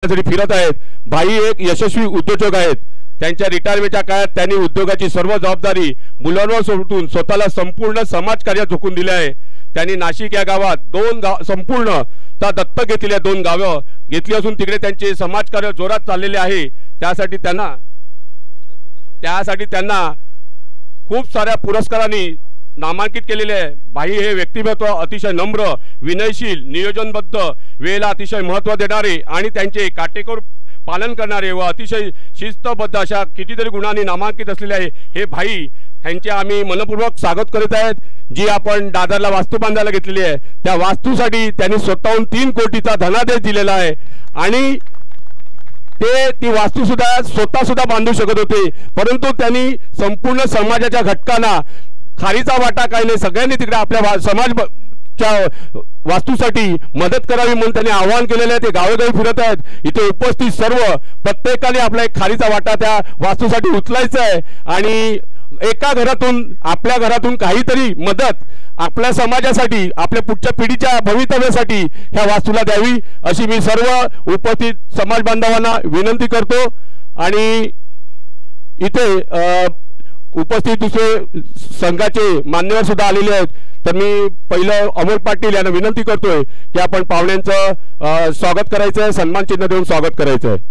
फिरत आहेत। भाई एक यशस्वी उद्योजक आहेत। त्यांच्या रिटायरमेंटच्या काळात त्यांनी उद्योगाची सर्व जबाबदारी मुलांवर सोडून स्वतःला संपूर्ण समाजकार्यात झोकून दिले आहे। त्यांनी नाशिक या गावात संपूर्ण दत्तक घेतलेल्या 2 गावं घेतली असून तिकडे त्यांचे समाजकार्य जोरात चाललेले आहे। त्यासाठी त्यांना खूप साऱ्या पुरस्कारांनी नामांकित केलेले आहे। भाई हे व्यक्तिमत्व अतिशय नम्र, विनयशील, नियोजनबद्ध, वेळेला अतिशय महत्त्व देणारे आणि त्यांचे काटेकोर पालन करणारे व अतिशय शिस्तबद्ध अशा कितीतरी गुणांनी नामांकित असलेले आहे। हे भाई यांचे आम्ही मनपूर्वक स्वागत करीत आहेत। जी आपण दादरला वास्तू बांधायला घेतलेली आहे त्या वास्तूसाठी त्यांनी स्वतःहून 3 कोटीचा धनादेश दिलेला आहे आणि ती वास्तू स्वतः बांधू शकत होते, परंतु त्यांनी संपूर्ण समाजाच्या घटकांना खारीचा वाटा काही नाही, सगळ्यांनी तिकडे आपल्या समाजच्या वास्तूसाठी मदत करावी म्हणून त्यांनी आवाहन केलेले आहे। ते गावोगावी फिरत आहेत। इथे उपस्थित सर्व प्रत्येकाने आपला एक खारीचा वाटा त्या वास्तूसाठी उचलायचा आहे आणि एका घरातून आपल्या घरातून काहीतरी मदत आपल्या समाजासाठी, आपल्या पुढच्या पिढीच्या भवितव्यासाठी ह्या वास्तूला द्यावी अशी मी सर्व उपस्थित समाज बांधवांना विनंती करतो। आणि इथे उपस्थित दुसरे संघाचे मान्यवर सुद्धा आलेले आहेत, तर मी पहिलं अमोल पाटील यांना विनंती करतोय की आपण पाहुण्यांचं स्वागत करायचं आहे, सन्मान चिन्ह देऊन स्वागत करायचं आहे।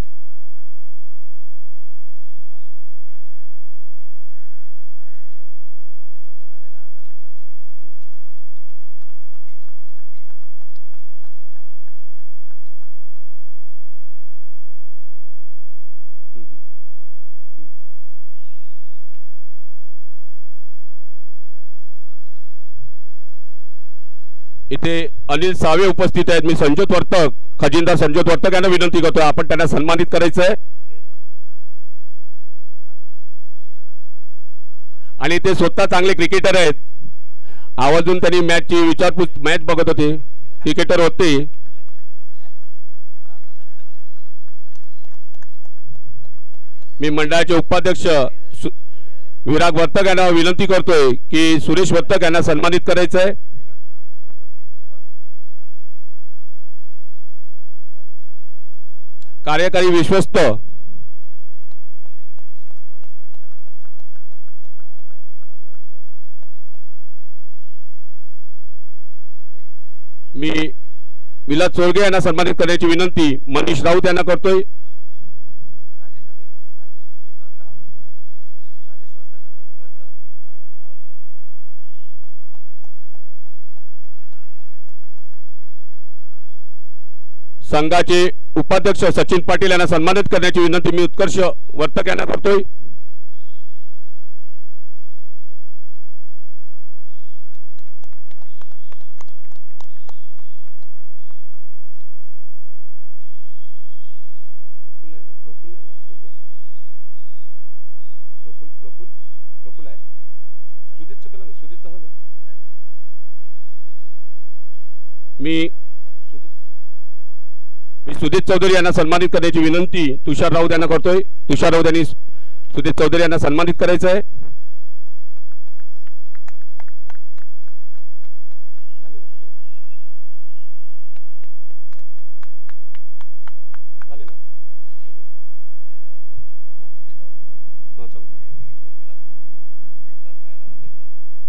इथे अनिल सावे उपस्थित आहेत। मी संजोत वर्तक, खजिनदार संजोत वर्तक यांना विनंती करतो आपण त्यांना सन्मानित करायचं आहे। आणि ते स्वतः चांगले क्रिकेटर आहेत। आवर्जून त्यांनी मॅचची मॅच बघत होते, क्रिकेटर होते। मी मंडळाचे उपाध्यक्ष विराग वर्तक यांना विनंती करतोय की सुरेश वर्तक यांना सन्मानित करायचं आहे। कार्यकारी विश्वस्त मी विलास चोरगे यांना सन्मानित करण्याची विनंती मनीष राऊत यांना करतोय। संघाचे उपाध्यक्ष सचिन पाटील यांना सन्मानित करण्याची विनंती मी उत्कर्ष वर्तक यांना करतोय। मी सुदीप चौधरी यांना सन्मानित करण्याची विनंती तुषार राऊत यांना करतोय। तुषार राऊत यांनी सुदीप चौधरी यांना सन्मानित करायचं आहे।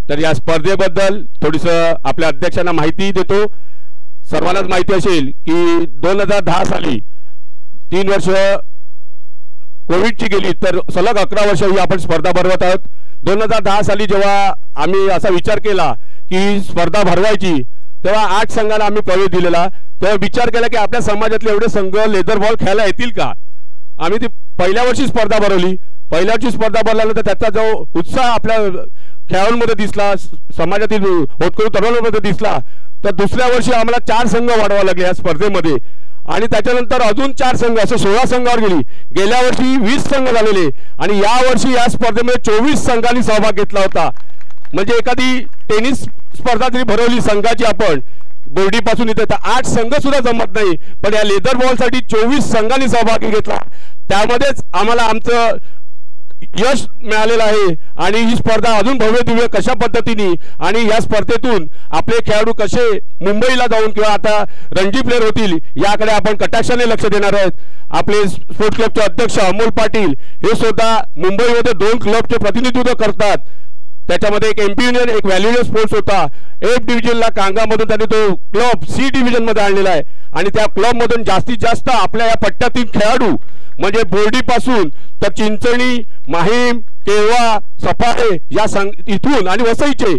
तर या स्पर्धेबद्दल थोडीस आपल्या अध्यक्षांना माहिती देतो। सर्वांनाच माहिती असेल की 2010 साली 3 वर्ष कोविडची गेली, तर सलग 11 वर्ष ही आपण स्पर्धा भरवत आहोत। 2010 साली जेव्हा आम्ही असा विचार केला की स्पर्धा भरवायची, तेव्हा 8 संघांना आम्ही प्रवेश दिलेला। तेव्हा विचार केला की आपल्या समाजातले एवढे संघ लेदर बॉल खेळायला येतील का। आम्ही ती पहिल्या वर्षी स्पर्धा भरवली। पहिल्या वर्षी स्पर्धा भरल्यानंतर त्याचा जो उत्साह आपल्या खेळाडूंमध्ये दिसला, समाजातील होतकरू तरुणांमध्ये दिसला, तर दुसऱ्या वर्षी आम्हाला 4 संघ वाढवावे लागले या स्पर्धेमध्ये आणि त्याच्यानंतर अजून 4 संघ असे 16 संघावर गेली। गेल्या वर्षी 20 संघ झालेले आणि या वर्षी या स्पर्धेमध्ये 24 संघांनी सहभाग घेतला होता। म्हणजे एखादी टेनिस स्पर्धा जरी भरवली संघाची आपण बोर्डीपासून इथे, तर 8 संघ सुद्धा जमत नाही, पण या लेदर बॉलसाठी 24 संघांनी सहभाग घेतला। त्यामध्येच आम्हाला आमचं यश मिळालेलं आहे आणि ही स्पर्धा अजून भव्य दिव्य कशा पद्धतीने आणि या स्पर्धेतून आपले खेळाडू कसे मुंबईला जाऊन किंवा आता रणजी प्लेयर होतील याकडे आपण कटाक्षाने लक्ष देणार आहोत। आपले स्पोर्ट्स क्लबचे अध्यक्ष अमोल पाटील हे सुद्धा मुंबईमध्ये 2 क्लबचे प्रतिनिधित्व करतात। त्याच्यामध्ये एक एमपी युनियन एक व्हॅल्युएबल स्पोर्ट्स होता। एफ डिव्हिजनला कांगामधून त्यांनी तो क्लब सी डिव्हिजन मध्ये आणलेला आहे आणि त्या क्लब मधून जास्तीत जास्त आपल्या या पट्ट्यातील खेळाडू म्हणजे बोर्डी पासून तर चिंचणी माहीम केळवा सफाळे या इथून आणि वसईचे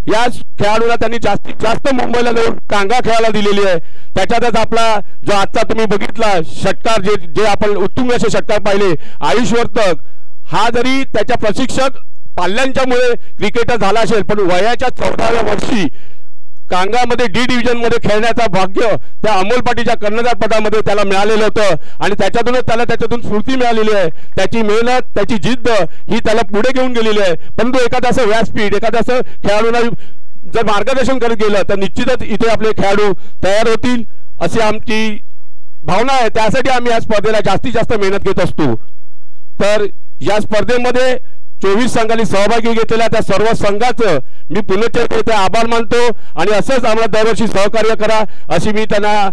या खेळाडूला त्यांनी जास्तीत जास्त मुंबईला जाऊन कांगा खेळायला दिलेली आहे। त्याच्यातच आपला जो आजचा तुम्ही बघितला षटकार जे आपण उत्तुंग असे षटकार पाहिले आयुष वर्तक हा जरी त्याच्या प्रशिक्षक पाल्यांच्यामुळे क्रिकेटर झाला असेल पण वयाच्या 14व्या वर्षी कांगामध्ये डी डिव्हिजन मध्ये खेळण्याचा भाग्य त्या अमोल पाटीलच्या कर्णधार पदामध्ये त्याला मिळालेलं होतं आणि त्याच्यातूनच त्याला त्याच्यातून स्फूर्ती मिळालेली आहे। त्याची मेहनत त्याची जिद्द ही त्याला पुढे घेऊन गेलेली आहे। परंतु एखादा असं व्यासपीठ एखादा असं खेळाडूंना जर मार्गदर्शन करत गेलं तर निश्चितच इथे आपले खेळाडू तयार होतील अशी आमची भावना आहे। त्यासाठी आम्ही या स्पर्धेला जास्तीत जास्त मेहनत घेत असतो। तर या स्पर्धेमध्ये 24 संघांनी सहभागी घेतलेल्या त्या सर्व संघाचं मी पुनश्च येथे आभार मानतो आणि असंच आम्हाला दरवर्षी सहकार्य करा अशी मी त्यांना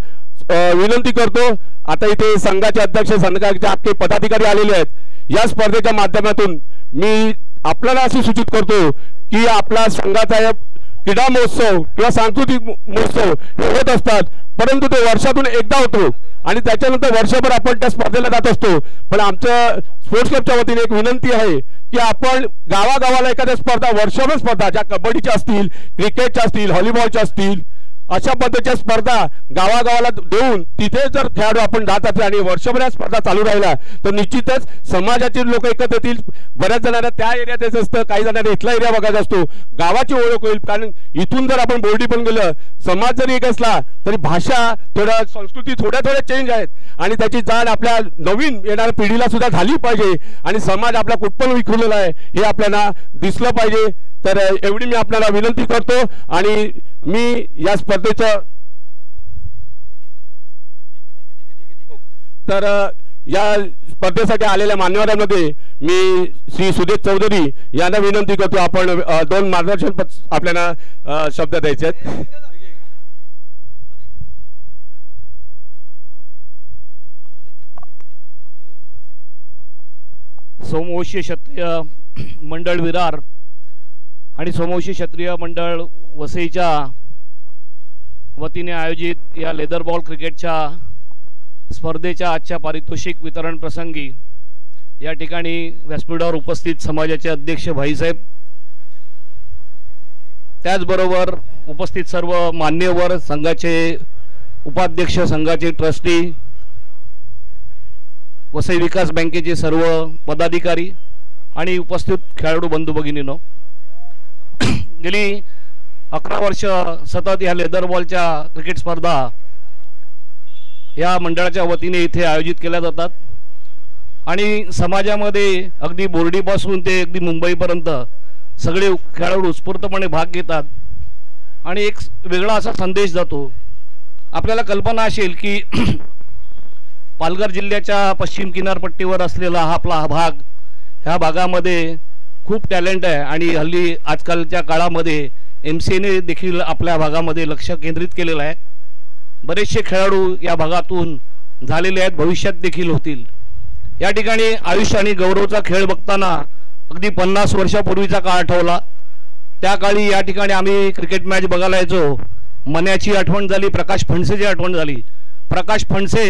विनंती करतो। आता इथे संघाचे अध्यक्ष संघाचे अख्खे पदाधिकारी आलेले आहेत। या स्पर्धेच्या माध्यमातून मी आपल्याला असे सूचित करतो की आपला संघाचा क्रीडा महोत्सव किंवा सांस्कृतिक महोत्सव हे होत असतात परंतु ते वर्षातून एकदा होतो आणि त्याच्यानंतर वर्षभर आपण त्या स्पर्धेला जात असतो। पण आमच्या स्पोर्ट्स क्लबच्या वतीने एक विनंती आहे की आपण गावागावाला एखाद्या स्पर्धा वर्षभर स्पर्धा ज्या कबड्डीच्या असतील क्रिकेटच्या असतील व्हॉलीबॉलच्या असतील अशा पद्धतीच्या स्पर्धा गावागावाला देऊन तिथे जर खेळाडू आपण जात असेल आणि वर्षभर या स्पर्धा चालू राहिला तर निश्चितच समाजातील लोक एकत्र येतील। बऱ्याच जणांना त्या एरियात यायचं असतं काही जणांना इथला एरिया बघायचा असतो गावाची ओळख होईल कारण इथून जर आपण बोर्डी पण गेलं समाज जरी एक असला तरी भाषा थोडा संस्कृती थोड्या चेंज आहेत आणि त्याची जाण आपल्या नवीन येणाऱ्या पिढीला सुद्धा झाली पाहिजे आणि समाज आपला कुठपण विखुरलेला आहे हे आपल्याला दिसलं पाहिजे। तर एवढी मी आपल्याला विनंती करतो आणि मी या स्पर्धेचं तर या स्पर्धेसाठी आलेल्या मान्यवरांमध्ये मी श्री सुदेश चौधरी यांना विनंती करतो आपण 2 मार्गदर्शन आपल्याला शब्द द्यायचे आहेत। सोमवंशी क्षत्रिय मंडळ विरार आणि सोमवंशी क्षत्रिय मंडळ वसईच्या वतीने आयोजित या लेदर बॉल क्रिकेटच्या स्पर्धेच्या आजच्या पारितोषिक वितरण प्रसंगी या ठिकाणी व्यासपीठावर उपस्थित समाजाचे अध्यक्ष भाईसाहेब त्याचबरोबर उपस्थित सर्व मान्यवर संघाचे उपाध्यक्ष संघाचे ट्रस्टी वसई विकास बँकेचे सर्व पदाधिकारी आणि उपस्थित खेळाडू बंधू भगिनींनो गेली 11 वर्ष सतत या लेदर बॉलच्या क्रिकेट स्पर्धा या मंडळाच्या वतीने इथे आयोजित केल्या जातात आणि समाजामध्ये अगदी बोर्डीपासून ते अगदी मुंबईपर्यंत सगळे खेळाडू उत्स्फूर्तपणे भाग घेतात आणि एक वेगळा असा संदेश जातो। आपल्याला कल्पना असेल की पालघर जिल्ह्याच्या पश्चिम किनारपट्टीवर असलेला हा आपला भाग ह्या भागामध्ये खूप टॅलेंट आहे आणि हल्ली आजकालच्या काळामध्ये MCAने देखील आपल्या भागामध्ये लक्ष केंद्रित केलेलं आहे। बरेचसे खेळाडू या भागातून झालेले आहेत भविष्यात देखील होतील। या ठिकाणी आयुष्य आणि गौरवचा खेळ बघताना अगदी 50 वर्षापूर्वीचा काळ आठवला। त्या काळी या ठिकाणी आम्ही क्रिकेट मॅच बघायला यायचो। मन्याची आठवण झाली, प्रकाश फणसेची आठवण झाली। प्रकाश फणसे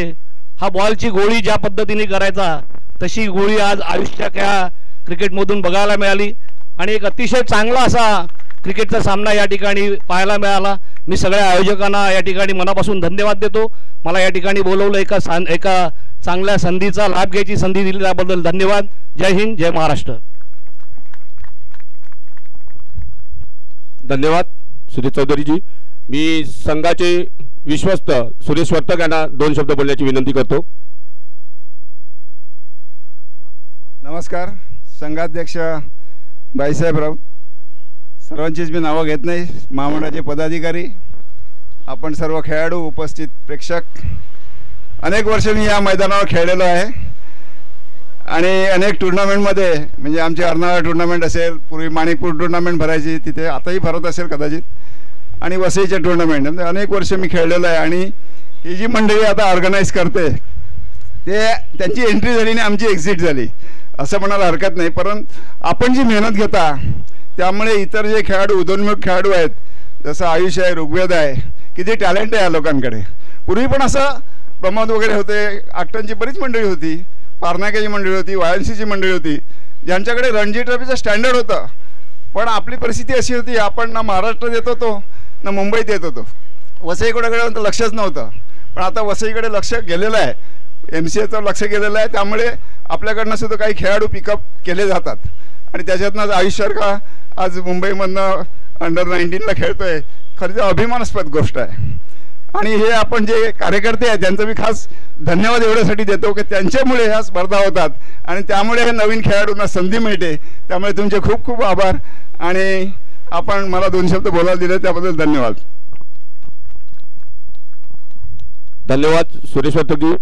हा बॉलची गोळी ज्या पद्धतीने करायचा तशी गोळी आज आयुष्याच्या क्रिकेटमधून बघायला मिळाली आणि एक अतिशय चांगला असा क्रिकेटचा सामना या ठिकाणी पाहायला मिळाला। मी सगळ्या आयोजकांना या ठिकाणी मनापासून धन्यवाद देतो। मला या ठिकाणी बोलवलं एका चांगल्या संधीचा लाभ घ्यायची संधी दिली त्याबद्दल धन्यवाद। जय हिंद, जय महाराष्ट्र। धन्यवाद सुरेश चौधरीजी। मी संघाचे विश्वस्त सुरेश वर्तक यांना 2 शब्द बोलण्याची विनंती करतो। नमस्कार संघाध्यक्ष भाईसाहेब राऊत, सर्वांचीच मी नावं घेत नाही, महामंडळाचे पदाधिकारी, आपण सर्व खेळाडू, उपस्थित प्रेक्षक, अनेक वर्ष मी या मैदानावर खेळलेलो आहे आणि अनेक टुर्नामेंटमध्ये म्हणजे आमची अर्नाळा टुर्नामेंट असेल, पूर्वी माणिकपूर टुर्नामेंट भरायची तिथे, आताही भरत असेल कदाचित, आणि वसईचे टुर्नामेंट म्हणजे अनेक वर्ष मी खेळलेलो आहे. आणि ही जी मंडळी आता ऑर्गनाईज करते ते त्यांची एंट्री झाली आणि आमची एक्झिट झाली असं म्हणायला हरकत नाही. परंतु आपण जी मेहनत घेता त्यामुळे इतर जे खेळाडू उदयोन्मुख खेळाडू आहेत जसं आयुष आहे, ऋग्वेद आहे, किती टॅलेंट आहे या लोकांकडे. पूर्वी पण असं प्रमोद वगैरे होते, आकटनची बरीच मंडळी होती, पारनाक्याची मंडळी होती, वायएमसीची मंडळी होती ज्यांच्याकडे रणजी ट्रॉफीचं स्टँडर्ड होतं. पण आपली परिस्थिती अशी होती, आपण ना महाराष्ट्रात येत होतो ना मुंबईत येत होतो, वसईकडे लक्षच नव्हतं. पण आता वसईकडे लक्ष गेलेलं आहे, MCAचं लक्ष गेलेलं आहे, त्यामुळे आपल्याकडनं सुद्धा काही खेळाडू पिकअप केले जातात आणि त्याच्यातनं आयुष्यावर का आज मुंबईमधनं अंडर-19ला खेळतोय, खरंच अभिमानास्पद गोष्ट आहे. आणि हे आपण जे कार्यकर्ते आहेत त्यांचं मी खास धन्यवाद एवढ्यासाठी देतो की त्यांच्यामुळे ह्या स्पर्धा होतात आणि त्यामुळे हे नवीन खेळाडूंना संधी मिळते. त्यामुळे तुमचे खूप खूप आभार आणि आपण मला 2 शब्द बोलायला दिले त्याबद्दल धन्यवाद. धन्यवाद सुरेश वातोगी.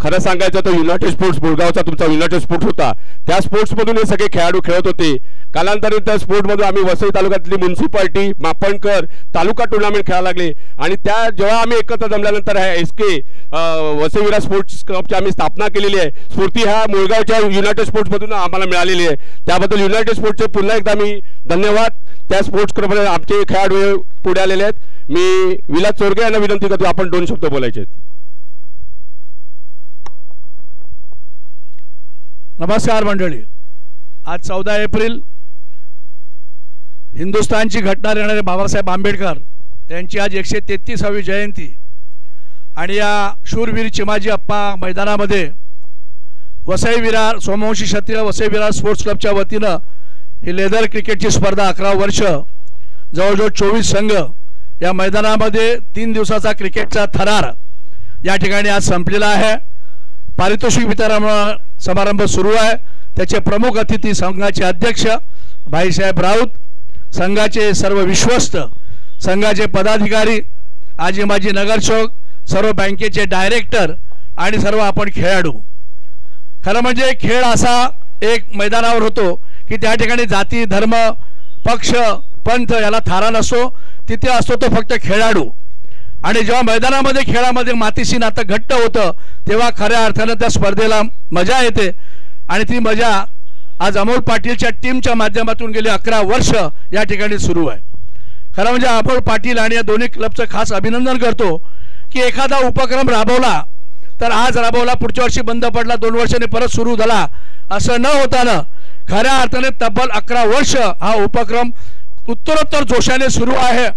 खरं सांगायचं तर युनायटेड स्पोर्ट्स मुळगावचा तुमचा युनायटेड स्पोर्ट्स होता, त्या स्पोर्ट्समधून हे सगळे खेळाडू खेळत होते. कालांतराने त्या स्पोर्ट्समधून आम्ही वसई तालुक्यातली म्युन्सिपाल्टी मापणकर तालुका टुर्नामेंट खेळायला लागले आणि त्या जेव्हा आम्ही एकत्र जमल्यानंतर ह्या SK वसई विरार स्पोर्ट्स क्लबची आम्ही स्थापना केलेली आहे. स्फूर्ती ह्या मुळगावच्या युनायटेड स्पोर्ट्समधून आम्हाला मिळालेली आहे. त्याबद्दल युनायटेड स्पोर्ट्सचे पुन्हा एकदा मी धन्यवाद. त्या स्पोर्ट्स क्लबमध्ये आमचे खेळाडू पुढे आलेले आहेत. मी विलास चोरगे यांना विनंती करतो आपण 2 शब्द बोलायचे आहेत. नमस्कार मंडळी. आज 14 एप्रिल हिंदुस्थानची घटना लिहिणारे बाबासाहेब आंबेडकर यांची आज 133वी जयंती आणि या शूरवीर चिमाजी अप्पा मैदानामध्ये वसई विरार सोमवंशी क्षत्रिय वसई विरार स्पोर्ट्स क्लबच्या वतीनं ही लेदर क्रिकेटची स्पर्धा 11 वर्ष जवळजवळ 24 संघ या मैदानामध्ये 3 दिवसाचा क्रिकेटचा थरार या ठिकाणी आज संपलेला आहे. पारितोषिक वितरण समारंभ सुरू आहे. त्याचे प्रमुख अतिथी संघाचे अध्यक्ष भाईसाहेब राऊत, संघाचे सर्व विश्वस्त, संघाचे पदाधिकारी, आजी माजी नगरसेवक, सर्व बँकेचे डायरेक्टर आणि सर्व आपण खेळाडू. खरं म्हणजे खेळ असा एक मैदानावर होतो की त्या ठिकाणी जाती धर्म पक्ष पंथ याला थारा नसतो, तिथे असतो तो फक्त खेळाडू. आणि जेव्हा मैदानामध्ये खेळामध्ये मातीशी नातं घट्ट होतं तेव्हा खऱ्या अर्थानं त्या स्पर्धेला मजा येते आणि ती मजा आज अमोल पाटीलच्या टीमच्या माध्यमातून गेली 11 वर्ष या ठिकाणी सुरू आहे. खरं म्हणजे अमोल पाटील आणि या दोन्ही क्लबचं खास अभिनंदन करतो की एखादा उपक्रम राबवला तर आज राबवला, पुढच्या वर्षी बंद पडला, 2 वर्षांनी परत सुरू झाला, असं न होताना खऱ्या अर्थाने तब्बल 11 वर्ष हा उपक्रम उत्तरोत्तर जोशाने सुरू आहे.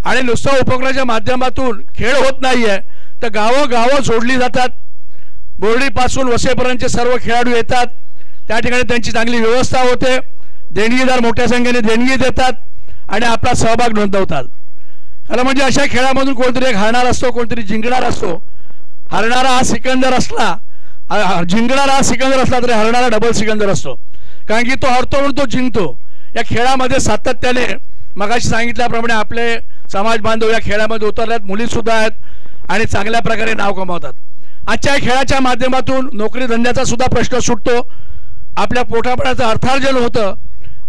आणि नुसतं उपक्रमाच्या माध्यमातून खेळ होत नाहीये तर गावोगावं जोडली जातात. बोर्डीपासून वसईपर्यंतचे सर्व खेळाडू येतात, त्या ठिकाणी त्यांची चांगली व्यवस्था होते, देणगीदार मोठ्या संख्येने देणगी देतात आणि आपला सहभाग नोंदवतात. खरं म्हणजे अशा खेळामधून कोणतरी एक हारणार असतो, कोणतरी जिंकणार असतो. हरणारा हा सिकंदर असला, जिंकणारा हा सिकंदर असला तरी हरणारा डबल सिकंदर असतो, कारण की तो हरतो म्हणून तो जिंकतो. या खेळामध्ये सातत्याने मगाशी सांगितल्याप्रमाणे आपले समाज बांधव या खेळामध्ये उतरल्यात, मुली सुद्धा आहेत आणि चांगल्या प्रकारे नाव कमावतात. आजच्या खेळाच्या माध्यमातून नोकरी धंद्याचा सुद्धा प्रश्न सुटतो, आपल्या पोटापाण्याचं अर्थार्जन होतं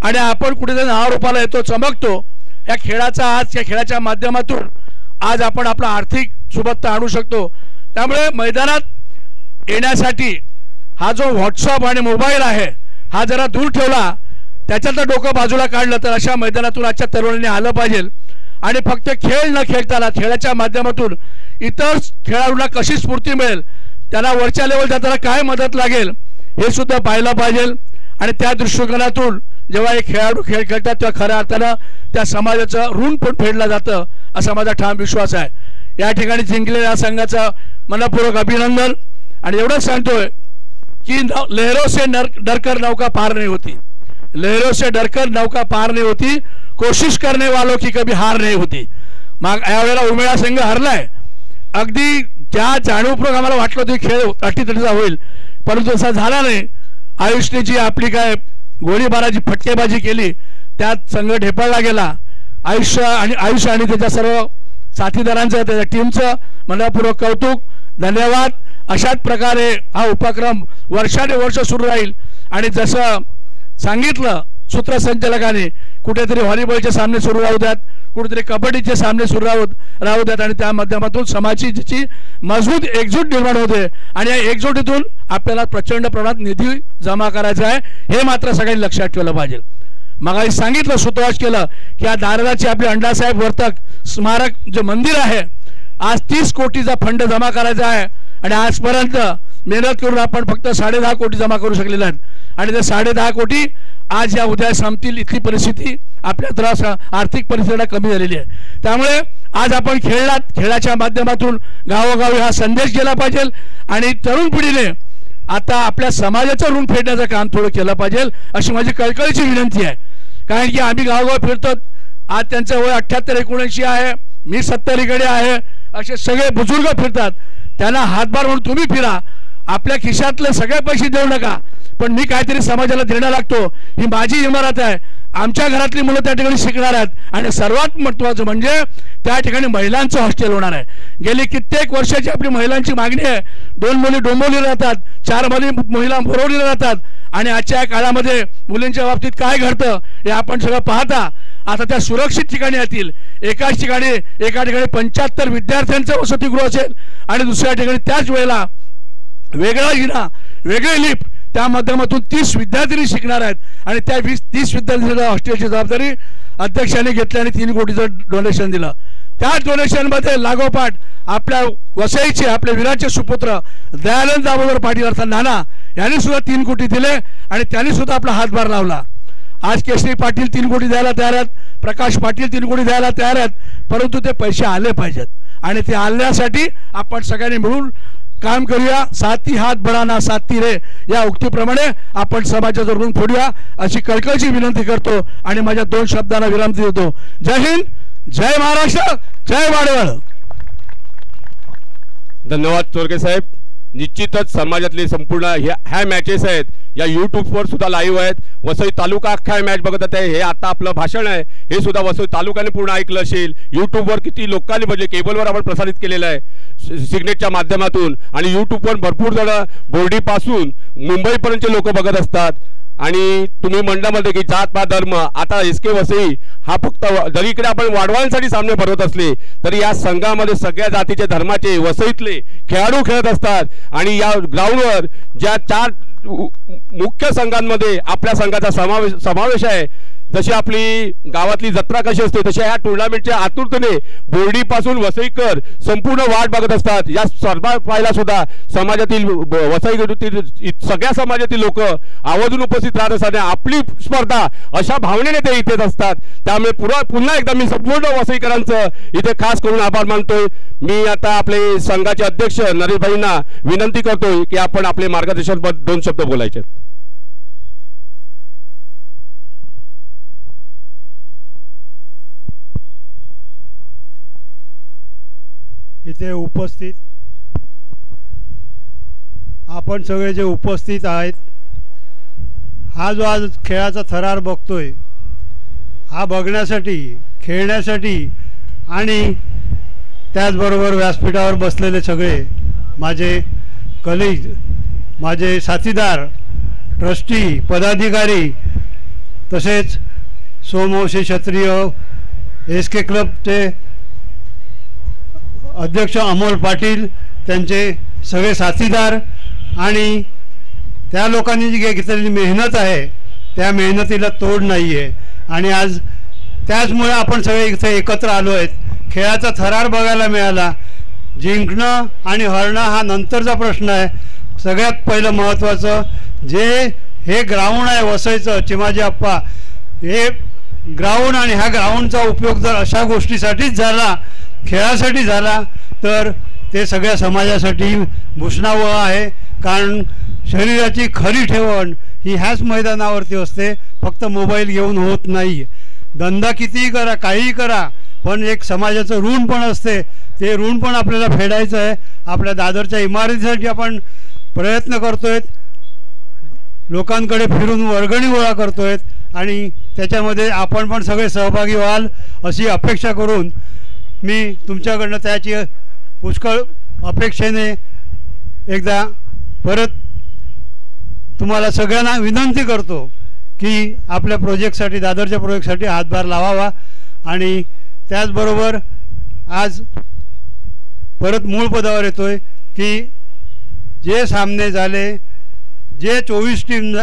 आणि आपण कुठेतरी नावारूपाला येतो, चमकतो. या खेळाचा आज या खेळाच्या माध्यमातून आज आपण आपला आर्थिक सुबत्ता आणू शकतो. त्यामुळे मैदानात येण्यासाठी हा जो व्हॉट्सअप आणि मोबाईल आहे हा जरा दूर ठेवला, त्याच्यातलं डोकं बाजूला काढलं तर अशा मैदानातून आजच्या तरुणांनी आलं पाहिजे आणि फक्त खेळ न खेळताना खेळाच्या माध्यमातून इतर खेळाडूंना कशी स्फूर्ती मिळेल, त्यांना वरच्या लेवल जाताना काय मदत लागेल हे सुद्धा पाहिलं पाहिजे. आणि त्या दृष्टिकोनातून जेव्हा हे खेळाडू खेळ खेळतात तेव्हा खऱ्या अर्थानं त्या समाजाचं ऋण पण फेडलं जातं असा माझा ठाम विश्वास आहे. या ठिकाणी जिंकलेल्या संघाचं मनपूर्वक अभिनंदन. आणि एवढंच सांगतोय की लहरों से डरकर नौका पार नहीं होती, लहरों से डरकर नौका पार नहीं होती, कोशिश करने वालों की कभी हार नहीं होती. मग यावेळेला उमेळा संघ हरलाय. अगदी ज्या जाणीवपूर्वक आम्हाला वाटलं होतं खेळ अटीतटीचा होईल, परंतु तसा झाला नाही. आयुषने जी आपली काय गोळीबाराची फटकेबाजी केली त्यात संघ ढेपाळला गेला. आयुष आणि त्याच्या सर्व साथीदारांचं त्याच्या टीमचं मनपूर्वक कौतुक, धन्यवाद. अशाच प्रकारे हा उपक्रम वर्षानुवर्ष सुरू राहील आणि जसं सांगितलं सूत्रसंचालकाने कुठेतरी व्हॉलीबॉलचे सामने सुरू राहू द्यात, कुठेतरी कबड्डीचे सामने सुरू राहू द्यात आणि त्या माध्यमातून समाजाची मजबूत एकजूट निर्माण होते आणि या एकजुटीतून आपल्याला प्रचंड प्रमाणात निधी जमा करायचा आहे हे मात्र सगळ्यांनी लक्षात ठेवलं पाहिजे. मग सांगितलं सूत्रवाच केलं की या दाराची आपले अण्णासाहेब वर्तक स्मारक जे मंदिर आहे आज 30 कोटीचा फंड जमा करायचा आहे आणि आजपर्यंत मेहनत करून आपण फक्त 10.5 कोटी जमा करू शकलेले आहेत आणि ते 10.5 कोटी आज या उद्या संपतील इतकी परिस्थिती आपल्या त्रास आर्थिक परिस्थितीला कमी झालेली आहे. त्यामुळे आज आपण खेळाच्या माध्यमातून गावोगावी हा संदेश गेला पाहिजे आणि तरुण पिढीने आता आपल्या समाजाचं ऋण फेडण्याचं काम थोडं केलं पाहिजे अशी माझी कळकळीची विनंती आहे. कारण की आम्ही गावोगाव फिरतो, आज त्यांचं वय 78-79 आहे, मी 70कडे आहे, असे सगळे बुजुर्ग फिरतात. त्यांना हातभार म्हणून तुम्ही फिरा, आपल्या खिशातले सगळे पैसे देऊ नका, पण मी काहीतरी समाजाला देणं लागतो. ही माझी इमारत आहे, आमच्या घरातली मुलं त्या ठिकाणी शिकणार आहेत आणि सर्वात महत्त्वाचं म्हणजे त्या ठिकाणी महिलांचं हॉस्टेल होणार आहे. गेली कित्येक वर्षाची आपली महिलांची मागणी आहे. 2 मुली डोंबिवलीला राहतात, 4 महिला बोरवलीला राहतात आणि आजच्या काळामध्ये मुलींच्या बाबतीत काय घडतं हे आपण सगळं पाहता. आता त्या सुरक्षित ठिकाणी येतील. एका ठिकाणी 75 विद्यार्थ्यांचं वसतिगृह असेल आणि दुसऱ्या ठिकाणी त्याच वेळेला वेगळा जिना वेगळे लिफ्ट त्या माध्यमातून 30 विद्यार्थी शिकणार आहेत आणि त्या 30 विद्यार्थ्यांच्या हॉस्टेलची जबाबदारी अध्यक्षांनी घेतली आणि 3 कोटीचं डोनेशन दिलं. त्या डोनेशनमध्ये लागोपाठ आपल्या वसईचे आपले वीराचे सुपुत्र दयानंद दामोदर पाटील अर्थात नाना यांनी सुद्धा 3 कोटी दिले आणि त्यांनी सुद्धा आपला हातभार लावला. आज केशरी पाटील 3 कोटी द्यायला तयार आहेत, प्रकाश पाटील 3 कोटी द्यायला तयार आहेत, परंतु ते पैसे आले पाहिजेत आणि ते आणण्यासाठी आपण सगळ्यांनी मिळून काम करूया. साथी हात बढाना साथी रे या उक्तीप्रमाणे आपण समाजाचं ऋण फोडूया अशी कळकळीची विनंती करतो आणि माझ्या 2 शब्दांना विराम देतो. जय हिंद, जय महाराष्ट्र, जय वाडवळ. धन्यवाद चोरगे साहेब. निश्चितच समाजातले संपूर्ण ह्या मॅचेस आहेत या यूट्यूबवर सुद्धा लाईव्ह आहेत. वसई तालुका अख्खा मॅच बघत आहे. हे आता आपलं भाषण आहे हे सुद्धा वसई तालुक्याने पूर्ण ऐकलं असेल. यूट्यूबवर किती लोकांनी म्हणजे केबलवर आपण प्रसारित केलेलं आहे सिग्नेटच्या माध्यमातून आणि यूट्यूबवर भरपूर जण बोर्डीपासून मुंबईपर्यंतचे लोक बघत असतात. आणि तुम्ही मंडळामध्ये की जात पात धर्म आता एसके वसई हा फक्त जरी इकडे आपण वाढवांसाठी सामने भरवत असले तरी या संघामध्ये सगळ्या जातीचे धर्माचे वसईतले खेळाडू खेळत असतात आणि या ग्राउंडवर ज्या 4 मुख्य संघांमध्ये आपल्या संघाचा समावेश आहे. जशी आपली गावातली जत्रा कशी असते तशा ह्या टुर्नामेंटच्या आतुरतेने बोर्डीपासून वसईकर संपूर्ण वाट बघत असतात. या स्पर्धा पाहायला सुद्धा समाजातील वसईकडील सगळ्या समाजातील लोक आवर्जून उपस्थित राहत असतात. आपली स्पर्धा अशा भावनेने ते इथेच असतात. त्यामुळे पुन्हा एकदा मी संपूर्ण वसईकरांचं इथे खास करून आभार मानतोय. मी आता आपले संघाचे अध्यक्ष नरेशभाईंना विनंती करतोय की आपण आपले मार्गदर्शन 2 शब्द बोलायचे. इथे उपस्थित आपण सगळे जे उपस्थित आहेत, हा जो आज खेळाचा थरार बघतोय हा बघण्यासाठी खेळण्यासाठी आणि त्याचबरोबर व्यासपीठावर बसलेले सगळे माझे कलीग, माझे साथीदार, ट्रस्टी, पदाधिकारी, तसेच सोमवंशी क्षत्रिय एसके क्लबचे अध्यक्ष अमोल पाटील, त्यांचे सगळे साथीदार आणि त्या लोकांनी जी घेतलेली मेहनत आहे त्या मेहनतीला तोड नाही आहे आणि आज त्याचमुळे आपण सगळे इथे एकत्र आलो आहेत. खेळाचा थरार बघायला मिळाला. जिंकणं आणि हरणं हा नंतरचा प्रश्न आहे. सगळ्यात पहिलं महत्त्वाचं जे हे ग्राउंड आहे वसईचं चिमाजी आप्पा, हे ग्राउंड आणि ह्या ग्राउंडचा उपयोग जर अशा गोष्टीसाठीच झाला, खेळासाठी झाला, तर ते सगळ्या समाजासाठी भूषणावह आहे. कारण शरीराची खरी ठेवण ही ह्याच मैदानावरती असते, फक्त मोबाईल घेऊन होत नाही. धंदा कितीही करा, काहीही करा, पण एक समाजाचं ऋण पण असते. ते ऋण पण आपल्याला फेडायचं आहे. आपल्या दादरच्या इमारतीसाठी आपण प्रयत्न करतोय, लोकांकडे फिरून वर्गणी गोळा करतोय आणि त्याच्यामध्ये आपण पण सगळे सहभागी व्हाल अशी अपेक्षा करून मी तुमच्याकडनं त्याची पुष्कळ अपेक्षेने एकदा परत तुम्हाला सगळ्यांना विनंती करतो की आपल्या प्रोजेक्टसाठी, दादरच्या प्रोजेक्टसाठी हातभार लावावा. आणि त्याचबरोबर आज परत मूळ पदावर येतोय की जे सामने झाले, जे 24 टीम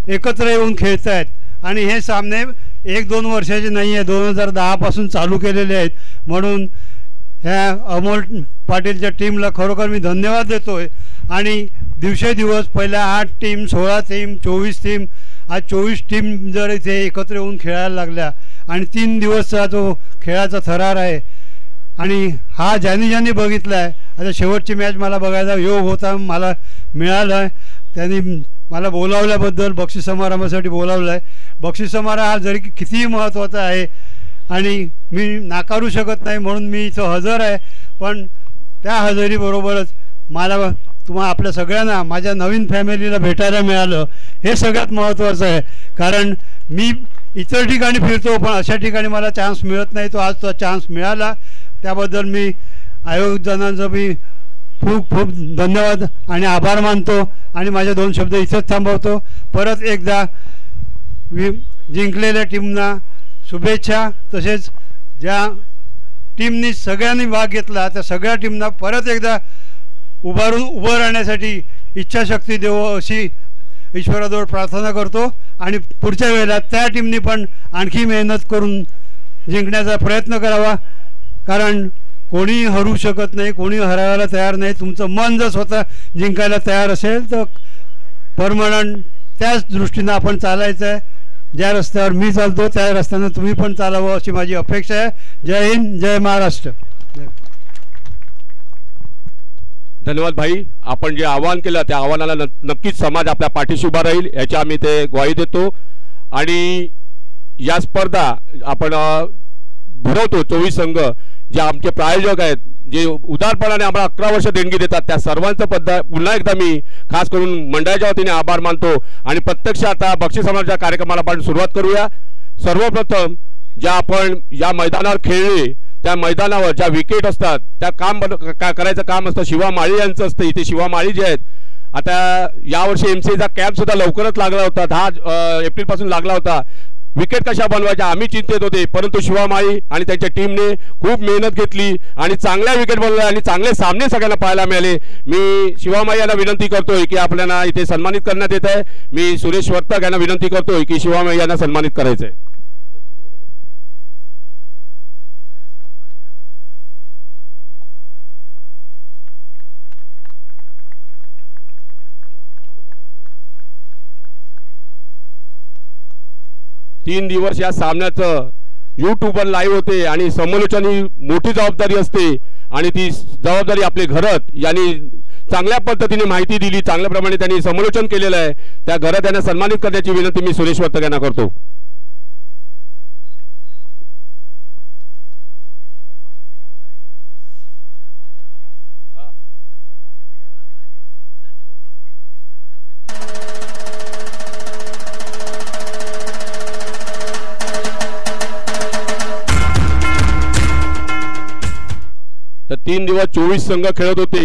एकत्र येऊन खेळत आहेत आणि हे सामने 1-2 वर्षाचे नाही आहे, 2010 पासून चालू केलेले आहेत. म्हणून ह्या अमोल पाटीलच्या टीमला खरोखर मी धन्यवाद देतोय. आणि दिवसेदिवस पहिल्या 8 टीम, 16 टीम, 24 टीम, आज 24 टीम जर इथे एकत्र येऊन खेळायला लागल्या आणि 3 दिवसचा जो खेळाचा थरार आहे आणि हा ज्यांनी बघितला आहे. आता शेवटची मॅच मला बघायचा योग होता, मला मिळाला आहे. त्यांनी मला बोलावल्याबद्दल, बक्षीस समारंभासाठी बोलावलं आहे. बक्षीस समारंभ हा जरी कितीही महत्त्वाचा आहे आणि मी नाकारू शकत नाही म्हणून मी इथं हजर आहे. पण त्या हजेरीबरोबरच मला आपल्या सगळ्यांना, माझ्या नवीन फॅमिलीला भेटायला मिळालं हे सगळ्यात महत्त्वाचं आहे. कारण मी इतर ठिकाणी फिरतो पण अशा ठिकाणी मला चान्स मिळत नाही. आज तो चान्स मिळाला, त्याबद्दल मी आयोजकांचा मी खूप खूप धन्यवाद आणि आभार मानतो. आणि माझे 2 शब्द इथंच थांबवतो. परत एकदा जिंकलेल्या टीमना शुभेच्छा. तसेच ज्या टीमनी सगळ्यांनी भाग घेतला त्या सगळ्या टीमना परत एकदा उभं राहण्यासाठी इच्छाशक्ती देवो अशी ईश्वराजवळ प्रार्थना करतो. आणि पुढच्या वेळेला त्या टीमनी पण आणखी मेहनत करून जिंकण्याचा प्रयत्न करावा. कारण कोणी हरू शकत नाही, कोणी हरायला तयार नाही. तुमचं मन जर स्वतः जिंकायला तयार असेल तर परमनंट त्याच दृष्टीनं आपण चालायचं आहे. ज्या रस्त्यावर मी चालतो त्या रस्त्यानं तुम्ही पण चालावं अशी माझी अपेक्षा आहे. जय हिंद, जय महाराष्ट्र. धन्यवाद भाई. आपण जे आवाहन केलं त्या आव्हानाला नक्कीच समाज आपल्या पाठीशी उभा राहील याची आम्ही ते ग्वाही देतो. आणि या स्पर्धा आपण भरवतो 24 संघ जे आमचे प्रायोजक आहेत, जे उदारपणाने आम्हाला 11 वर्ष देणगी देतात, त्या सर्वांचं पुन्हा एकदा मी खास करून मंडळाच्या वतीने आभार मानतो. आणि प्रत्यक्ष आता बक्षीस समारंभाच्या कार्यक्रमाला आपण सुरुवात करूया. सर्वप्रथम ज्या आपण या मैदानावर खेळले त्या मैदानावर ज्या विकेट असतात त्या करायचं काम असतं शिवा माळी यांचं असतं. इथे शिवा माळी जे आहेत, आता यावर्षी MCAचा कॅम्प सुद्धा लवकरच लागला होता, 10 एप्रिलपासून लागला होता. विकेट कशा बनवायच्या आम्ही चिंतेत होते, परंतु शिवा माळी आणि त्यांच्या टीमने खूप मेहनत घेतली आणि चांगल्या विकेट बनवल्या आणि चांगले सामने सगळ्यांना पाहायला मिळाले. मी शिवा माळी यांना विनंती करतोय की आपल्याला इथे सन्मानित करण्यात येत आहे. मी सुरेश वर्तक यांना विनंती करतोय की शिवा माळी यांना सन्मानित करायचं आहे. तीन दिवस या सामन्याचं यूट्यूबवर लाईव्ह होते आणि समालोचन ही मोठी जबाबदारी असते आणि ती जबाबदारी आपले घरत यांनी चांगल्या पद्धतीने माहिती दिली, चांगल्याप्रमाणे त्यांनी समालोचन केलेलं आहे. त्या घरात यांना सन्मानित करण्याची विनंती मी सुरेश वर्तक यांना करतो. तर 3 दिवस 24 संघ खेळत होते.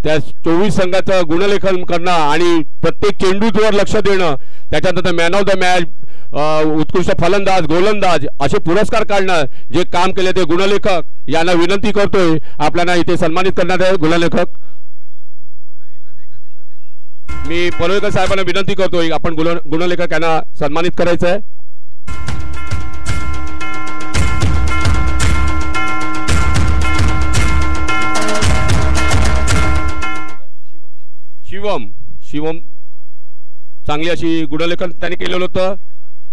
त्या 24 संघाचं गुणलेखन करणं आणि प्रत्येक चेंडूवर लक्ष देणं, त्याच्यानंतर मॅन ऑफ द मॅच, उत्कृष्ट फलंदाज, गोलंदाज असे पुरस्कार काढणं जे काम केले ते गुणलेखक यांना विनंती करतोय आपल्याला इथे सन्मानित करण्यात आहे. गुणलेखक मी पनवेलकर साहेबांना विनंती करतोय आपण गुणलेखक यांना सन्मानित करायचं आहे. शिवम चांगली अशी गुणलेखन त्यांनी केलेलं होतं.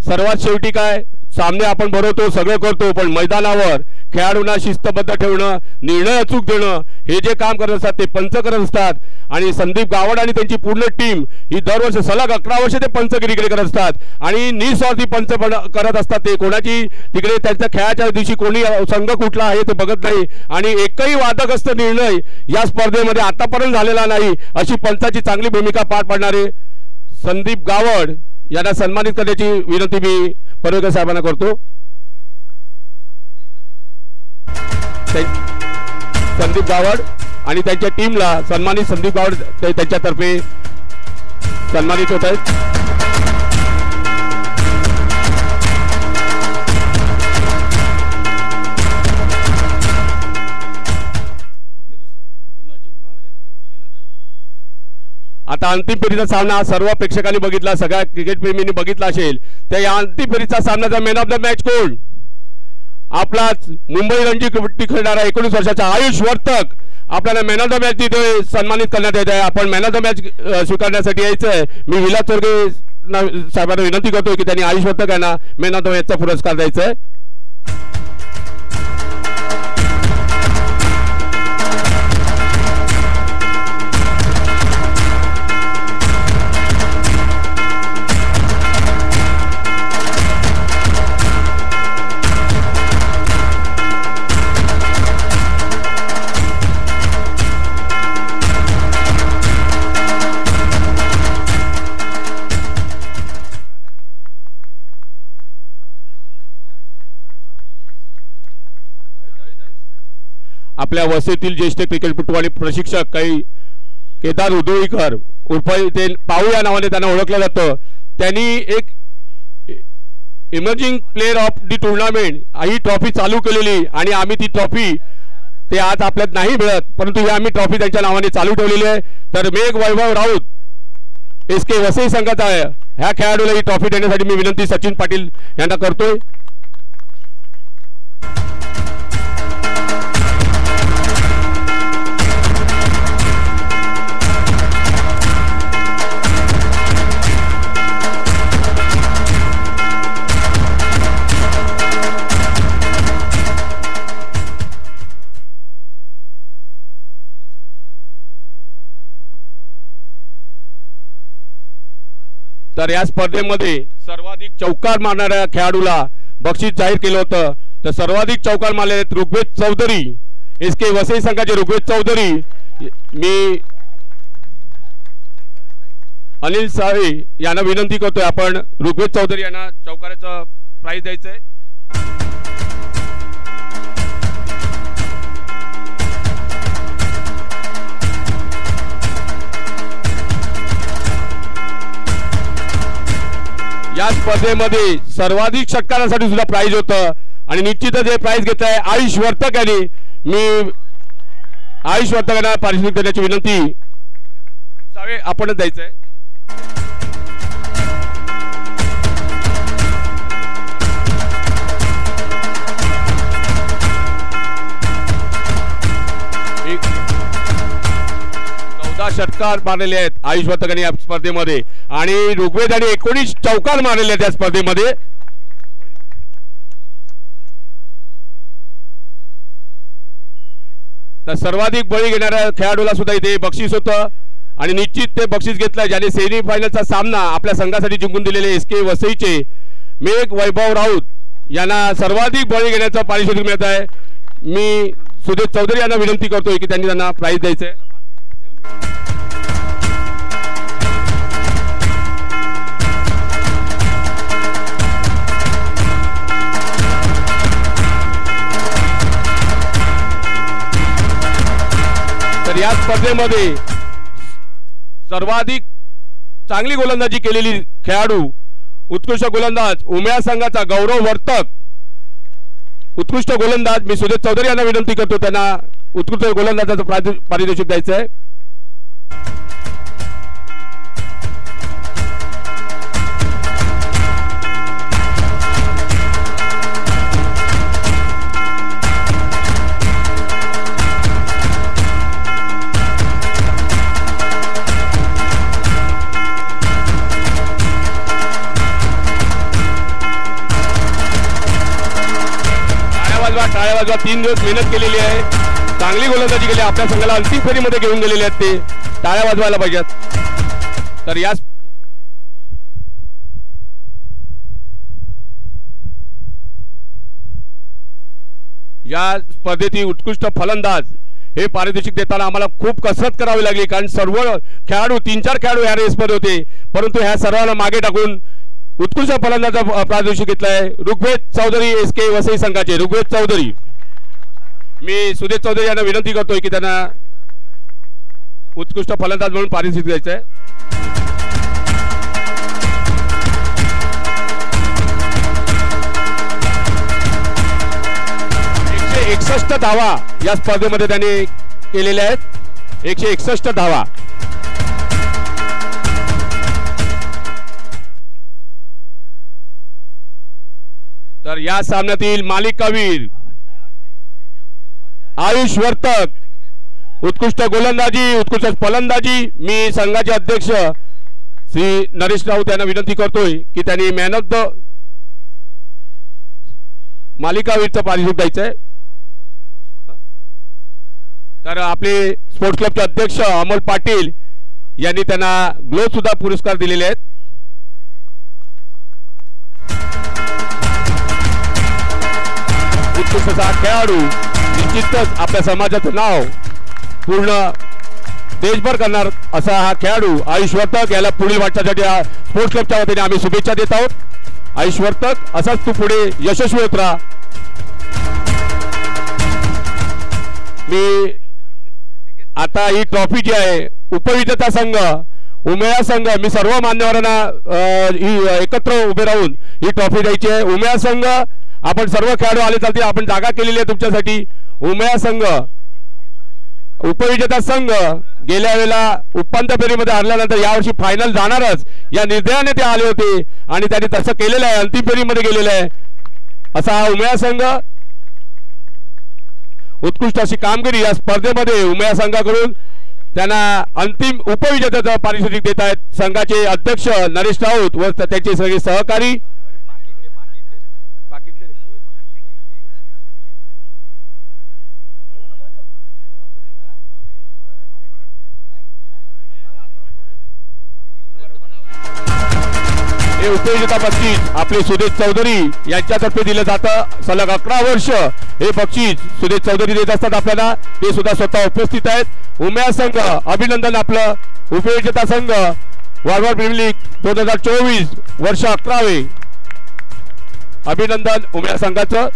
सर्वात शेवटी काय सामने आपण भरवतो, सगळं करतो, पण मैदानावर खेळाडूंना शिस्तबद्ध ठेवणं, निर्णय अचूक देणं हे जे काम करत असतात ते पंच करत असतात. आणि संदीप गावड आणि त्यांची पूर्ण टीम ही दरवर्षी सलग 11 वर्ष ते पंचगिरी करत असतात आणि निस्वार्थी पंच करत असतात. ते कोणाची तिकडे त्यांच्या खेळाच्या दिवशी कोणी संघ कुठला आहे ते बघत नाही आणि एकही वादग्रस्त निर्णय या स्पर्धेमध्ये आतापर्यंत झालेला नाही. अशी पंचाची चांगली भूमिका पार पाडणारे संदीप गावड यांना सन्मानित करण्याची विनंती मी पनवेलकर साहेबांना करतो. संदीप गावड आणि त्यांच्या टीमला सन्मानित संदीप गावड त्यांच्यातर्फे सन्मानित होत आहेत. आता अंतिम फेरीचा सामना सर्व प्रेक्षकांनी बघितला, सगळ्या क्रिकेट प्रेमींनी बघितला असेल. तर या अंतिम फेरीचा सामन्याचा मॅन ऑफ द मॅच कोण? आपलाच मुंबई रणजी कबड्डी खेळणारा 19 वर्षाचा आयुष वर्तक आपल्याला मॅन ऑफ द मॅच तिथे सन्मानित करण्यात येत आहे. आपण मॅन ऑफ द मॅच स्वीकारण्यासाठी यायचं आहे. मी विलास चोरगे साहेबांना विनंती करतोय की त्यांनी आयुष वर्तक यांना मॅन ऑफ द मॅचचा पुरस्कार द्यायचा आहे. आपल्या वसईतील ज्येष्ठ क्रिकेटपटू आणि प्रशिक्षक काही केदार उदोईकर उर्फ ते पाऊ या नावाने त्यांना ओळखलं जातं. त्यांनी एक emerging player of the tournament he trophy चालू केलेली आणि आम्ही ती ट्रॉफी ते आज आपल्यात नाही मिळत, परंतु ही आम्ही ट्रॉफी त्यांच्या नावाने चालू ठेवलेली आहे. तर मेघ वैभव राऊत SK वसई संघाचा आहे. ह्या खेळाडूला ही ट्रॉफी देण्यासाठी मी विनंती सचिन पाटील यांना करतोय. तर या स्पर्धेमध्ये सर्वाधिक चौकार मारणाऱ्या खेळाडूला बक्षीस जाहीर केलं होतं. तर सर्वाधिक चौकार मारलेले ऋग्वेद चौधरी, SK वसई संघाचे ऋग्वेद चौधरी. मी अनिल साहे यांना विनंती करतोय आपण ऋग्वेद चौधरी यांना चौकाराचं प्राइज द्यायचंय. या स्पर्धेमध्ये सर्वाधिक षटकारासाठी सुद्धा प्राइज होतं आणि निश्चितच हे प्राइज घेत आहे आयुष वर्तक यांनी. मी आयुष वर्तक यांना पारितोषिक देण्याची विनंती सावे आपणच द्यायचंय. षटकार मारलेले आहेत आयुष वर्तक या स्पर्धेमध्ये आणि ऋग्वेद यांनी 19 चौकार मारलेले आहेत या स्पर्धेमध्ये. तर सर्वाधिक बळी घेणाऱ्या खेळाडूला सुद्धा इथे बक्षीस होतं आणि निश्चित ते बक्षीस घेतलं ज्याने सेमी फायनलचा सामना आपल्या संघासाठी जिंकून दिलेले SK वसईचे मेघ वैभव राऊत यांना सर्वाधिक बळी घेण्याचं पारितोषिक मिळत आहे. मी सुदेश चौधरी यांना विनंती करतोय की त्यांनी त्यांना प्राइज द्यायचंय. तर या स्पर्धेमध्ये सर्वाधिक चांगली गोलंदाजी केलेली खेळाडू उत्कृष्ट गोलंदाज उमेया संघाचा गौरव वर्तक. उत्कृष्ट गोलंदाज मी सुदेश चौधरी यांना विनंती करतो त्यांना उत्कृष्ट गोलंदाजाचं पारितोषिक द्यायचं आहे. टाळ्या वाजवा. 3 दिवस मेहनत केलेली आहे, चांगली गोलंदाजी केली, आपल्या संघाला अंतिम फेरीमध्ये घेऊन गेलेले आहेत. ते टाळ्या वाजवायला पाहिजेत. तर या स्पर्धेतील उत्कृष्ट फलंदाज हे पारितोषिक देताना आम्हाला खूप कसरत करावी लागली कारण सर्व खेळाडू 3-4 खेळाडू या रेसमध्ये होते, परंतु ह्या सर्वांना मागे टाकून उत्कृष्ट फलंदाजाचा पारितोषिक घेतलाय ऋग्वेद चौधरी SK वसई संघाचे. ऋग्वेद चौधरी मी सुदेश चौधरी यांना विनंती करतोय की त्यांना उत्कृष्ट फलंदाज म्हणून पारितोषिक द्यायचं आहे. 161 धावा या स्पर्धेमध्ये त्यांनी केलेल्या आहेत. 161 धावा. तर या सामन्यातील मालिकावीर आयुष वर्तक, उत्कृष्ट गोलंदाजी, उत्कृष्ट फलंदाजी. मी संघाचे अध्यक्ष श्री नरेश राऊत यांना विनंती करतोय की त्यांनी मॅन ऑफ द मालिकावीरचं पारितोषिक द्यायचं आहे. तर आपले स्पोर्ट्स क्लबचे अध्यक्ष अमोल पाटील यांनी त्यांना ग्लोव सुद्धा पुरस्कार दिलेले आहेत. उत्कृष्ट खेळाडू, निश्चितच आपल्या समाजाचं नाव पूर्ण देशभर करणार असा हा खेळाडू आयुष वर्तक याला पुढील वाटचालीसाठी स्पोर्ट्स क्लबच्या वतीने आम्ही शुभेच्छा देत आहोत. आयुष वर्तक, असाच तू पुढे यशस्वी होत राहा. मी आता ही ट्रॉफी जी आहे उपविजेता संघ, उमेया संघ, मी सर्व मान्यवरांना ही एकत्र उभे राहून ही ट्रॉफी द्यायची आहे. उमेया संघ, आपण सर्व खेळाडू आले चालतील, आपण जागा केलेली आहे तुमच्यासाठी. उमेया संघ उपविजेता संघ गेल्या वेळेला उपांत्य फेरीमध्ये हरल्यानंतर यावर्षी फायनल जाणारच या निर्णयाने ते आले होते आणि त्यांनी तसं केलेलं आहे, अंतिम फेरीमध्ये गेलेलं आहे असा हा उमेया संघ. उत्कृष्ट अशी कामगिरी या स्पर्धेमध्ये उमेया संघाकडून त्यांना अंतिम उपविजेत्याचं पारितोषिक देत आहेत संघाचे अध्यक्ष नरेश राऊत व त्यांचे सगळे सहकारी. हे उपविजेता बक्षीस आपले सुदेश चौधरी यांच्यातर्फे दिलं जातं. सलग 11 वर्ष हे बक्षीस सुदेश चौधरी देत असतात आपल्याला. ते सुद्धा स्वतः उपस्थित आहेत. उमेया संघ अभिनंदन. आपलं उपविजेता संघ वारवार प्रीमियर लीग 2024 वर्ष 11वे अभिनंदन उमेया संघाचं.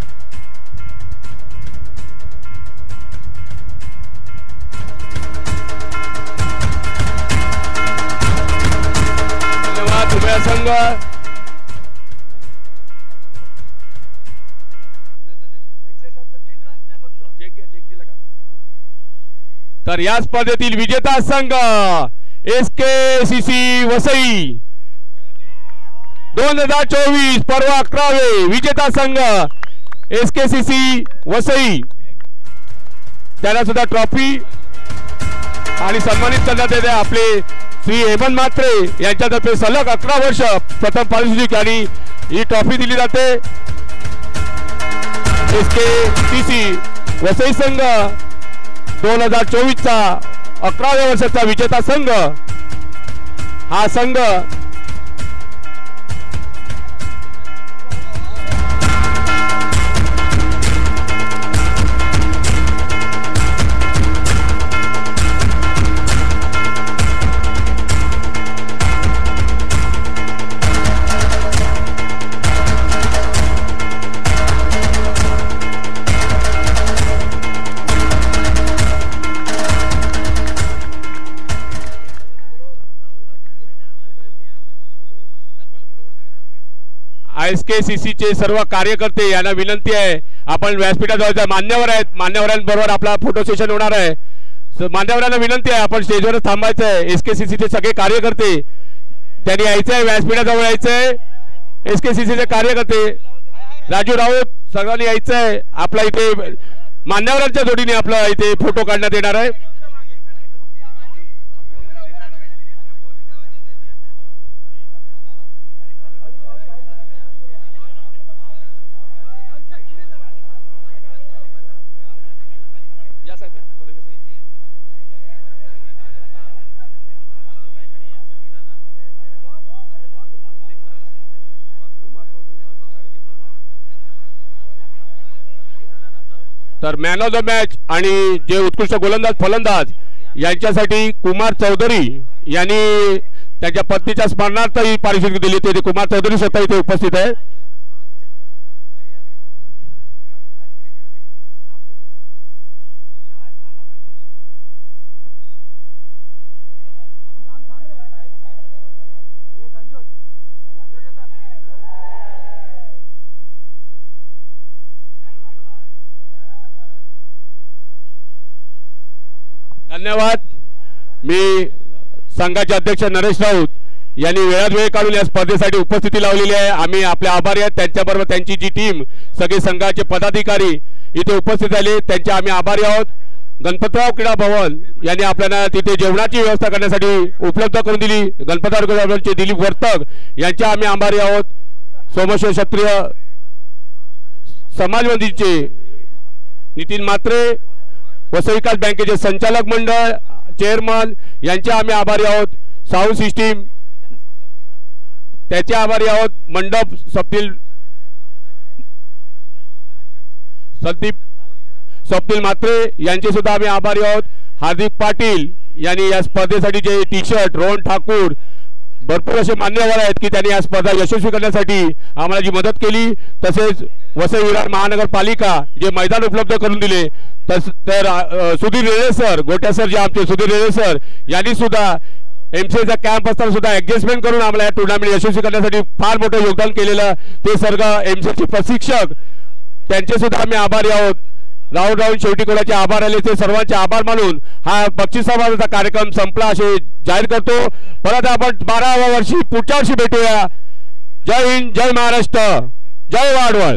धन्यवाद उमेया संघ. तर या स्पर्धेतील विजेता संघ SKCC वसई 2024 पर्व 11वे विजेता संघ SKCC वसई. त्यांना सुद्धा ट्रॉफी आणि सन्मानित करण्यात येते. आपले श्री हेमंत म्हात्रे यांच्यातर्फे सलग 11 वर्ष प्रथम पारितोषिक आणि ही ट्रॉफी दिली जाते. SKCC वसई संघ 2024चा 11व्या वर्षाचा विजेता संघ. हा संघ SKCC चे सर्व कार्यकर्ते यांना विनंती आहे आपण व्यासपीठाजवळच्या मान्यवर आहेत, मान्यवरांबरोबर आपला फोटो सेशन होणार आहे. मान्यवरांना विनंती आहे आपण स्टेजवरच थांबायचं आहे. SKCC चे सगळे कार्यकर्ते त्यांनी यायचं आहे, व्यासपीठाजवळ यायचं आहे. SKCC चे कार्यकर्ते राजू राऊत सगळ्यांनी यायचं आहे. आपला इथे मान्यवरांच्या जोडीने आपला इथे फोटो काढण्यात येणार आहे. तर मॅन ऑफ द मॅच आणि जे उत्कृष्ट गोलंदाज फलंदाज यांच्यासाठी कुमार चौधरी यांनी त्यांच्या पत्नीच्या स्मरणार्थ ही पारितोषिक दिली होती. कुमार चौधरी स्वतः इथे उपस्थित आहे. धन्यवाद. मी संघाचे अध्यक्ष नरेश राऊत यांनी वेळात वेळ काढून या स्पर्धेसाठी उपस्थिती लावलेली आहे. आम्ही आपले आभारी आहेत. त्यांच्याबरोबर त्यांची जी टीम सगळे संघाचे पदाधिकारी इथे उपस्थित झाले त्यांचे आम्ही आभारी आहोत. गणपतराव क्रीडा भवन यांनी आपल्याला तिथे जेवणाची व्यवस्था करण्यासाठी उपलब्ध करून दिली. गणपतराव क्रीडा भवनचे दिलीप वर्तक यांचे आम्ही आभारी आहोत. सोमेश्वर क्षत्रिय समाजवादीचे नितीन म्हात्रे, वसई विकास बँकेचे संचालक मंडळ चेअरमन यांचे आम्ही आभारी आहोत. साऊंड सिस्टीम त्याचे आभारी आहोत. मंडप स्वप्नील म्हात्रे यांचे सुद्धा आम्ही आभारी आहोत. हार्दिक पाटील यांनी या स्पर्धेसाठी जे टी शर्ट, रोहन ठाकूर भरपूर असे मान्यवर आहेत की त्यांनी या स्पर्धा यशस्वी करण्यासाठी आम्हाला जी मदत केली. तसेच वसई विरार महानगरपालिका जे मैदान उपलब्ध करून दिले. तर सुधीर रेळे सर, गोट्या सर जे आमचे सुधीर रेळे सर यांनी सुद्धा एमसीएचा कॅम्प असताना सुद्धा ऍडजस्टमेंट करून आम्हाला या टुर्नामेंट यशस्वी करण्यासाठी फार मोठं योगदान केलेलं ते सर्व एमसीएचे प्रशिक्षक त्यांचे सुद्धा आम्ही आभारी आहोत. राऊंड शेवटी कोणाचे आभार आले ते सर्वांचे आभार मानून हा बक्षिसाबाबतचा कार्यक्रम संपला असे जाहीर करतो. परत आपण 12व्या वर्षी पुढच्या वर्षी भेटूया. जय हिंद, जय महाराष्ट्र, जय वाडवळ.